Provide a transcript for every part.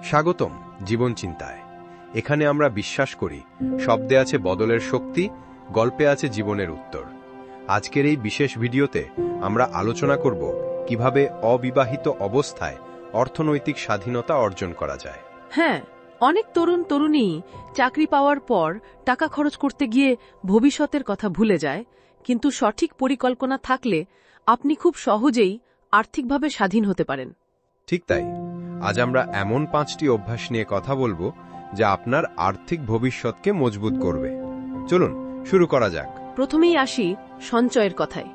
স্বাগতম জীবন চিন্তায়। এখানে আমরা বিশ্বাস করি শব্দে আছে বদলের শক্তি, গল্পে আছে জীবনের উত্তর। আজকের এই বিশেষ ভিডিওতে আমরা আলোচনা করব কিভাবে অবিবাহিত অবস্থায় অর্থনৈতিক স্বাধীনতা অর্জন করা যায়। হ্যাঁ, অনেক তরুণী চাকরি পাওয়ার পর টাকা খরচ করতে গিয়ে ভবিষ্যতের কথা ভুলে যায়, কিন্তু সঠিক পরিকল্পনা থাকলে আপনি খুব সহজেই আর্থিকভাবে স্বাধীন হতে পারেন। ঠিক তাই, আজ আমরা এমন 5টি অভ্যাস নিয়ে কথা বলবো যা আপনার আর্থিক ভবিষ্যৎকে মজবুত করবে। চলুন শুরু করা যাক। প্রথমেই আসি সঞ্চয়ের কথায়।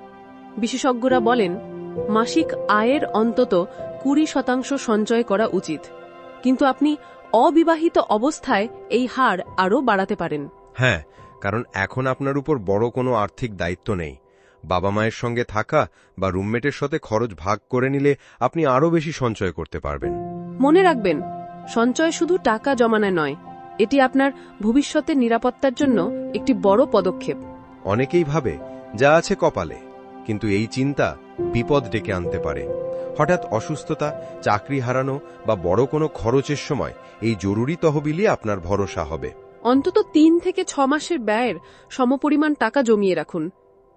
বিশেষজ্ঞরা বলেন মাসিক আয়ের অন্তত 20% সঞ্চয় করা উচিত, কিন্তু আপনি অবিবাহিত অবস্থায় এই হার আরও বাড়াতে পারেন। হ্যাঁ, কারণ এখন আপনার উপর বড় কোনো আর্থিক দায়িত্ব নেই। বাবা মায়ের সঙ্গে থাকা বা রুমমেটের সাথে খরচ ভাগ করে নিলে আপনি আরও বেশি সঞ্চয় করতে পারবেন। মনে রাখবেন, সঞ্চয় শুধু টাকা জমানো নয়, এটি আপনার ভবিষ্যতের নিরাপত্তার জন্য একটি বড় পদক্ষেপ। অনেকেই ভাবে যা আছে কপালে, কিন্তু এই চিন্তা বিপদ ডেকে আনতে পারে। হঠাৎ অসুস্থতা, চাকরি হারানো বা বড় কোনো খরচের সময় এই জরুরি তহবিলই আপনার ভরসা হবে। অন্তত 3 থেকে 6 মাসের ব্যয়ের সমপরিমাণ টাকা জমিয়ে রাখুন।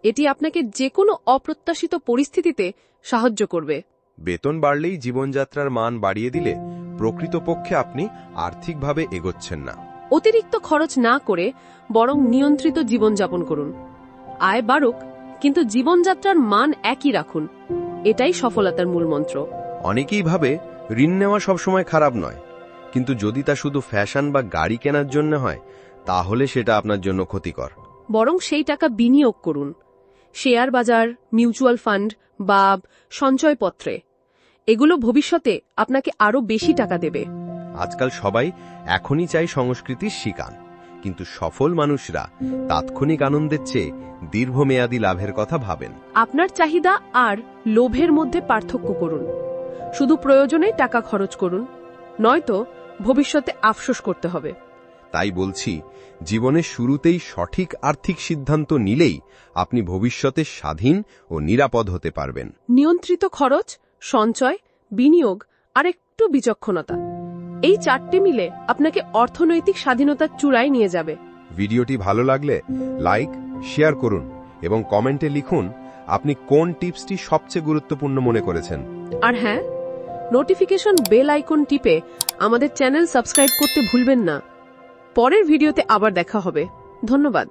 এটি আপনাকে যে কোনো অপ্রত্যাশিত পরিস্থিতিতে সাহায্য করবে। বেতন বাড়লেই জীবনযাত্রার মান বাড়িয়ে দিলে প্রকৃতপক্ষে আপনি আর্থিকভাবে এগোচ্ছেন না। অতিরিক্ত খরচ না করে বরং নিয়ন্ত্রিত জীবনযাপন করুন। আয় বাড়ুক, কিন্তু জীবনযাত্রার মান একই রাখুন। এটাই সফলতার মূল মন্ত্র। অনেকেই ভাবে ঋণ নেওয়া সবসময় খারাপ নয়, কিন্তু যদি তা শুধু ফ্যাশন বা গাড়ি কেনার জন্য হয়, তাহলে সেটা আপনার জন্য ক্ষতিকর। বরং সেই টাকা বিনিয়োগ করুন শেয়ার বাজার, মিউচুয়াল ফান্ড বা সঞ্চয়পত্রে। এগুলো ভবিষ্যতে আপনাকে আরও বেশি টাকা দেবে। আজকাল সবাই এখনই চাই সংস্কৃতির শিকার, কিন্তু সফল মানুষরা তাৎক্ষণিক আনন্দের চেয়ে দীর্ঘমেয়াদী লাভের কথা ভাবেন। আপনার চাহিদা আর লোভের মধ্যে পার্থক্য করুন। শুধু প্রয়োজনে টাকা খরচ করুন, নয়তো ভবিষ্যতে আফসোস করতে হবে। তাই বলছি, জীবনের শুরুতেই সঠিক আর্থিক সিদ্ধান্ত নিলেই আপনি ভবিষ্যতে স্বাধীন ও নিরাপদ হতে পারবেন। নিয়ন্ত্রিত খরচ, সঞ্চয়, বিনিয়োগ আর একটু বিচক্ষণতা, এই 4টি মিলে আপনাকে অর্থনৈতিক স্বাধীনতার চূড়ায় নিয়ে যাবে। ভিডিওটি ভালো লাগলে লাইক, শেয়ার করুন এবং কমেন্টে লিখুন আপনি কোন টিপসটি সবচেয়ে গুরুত্বপূর্ণ মনে করেছেন। আর হ্যাঁ, নোটিফিকেশন বেল আইকন টিপে আমাদের চ্যানেল সাবস্ক্রাইব করতে ভুলবেন না। পরের ভিডিওতে আবার দেখা হবে। ধন্যবাদ।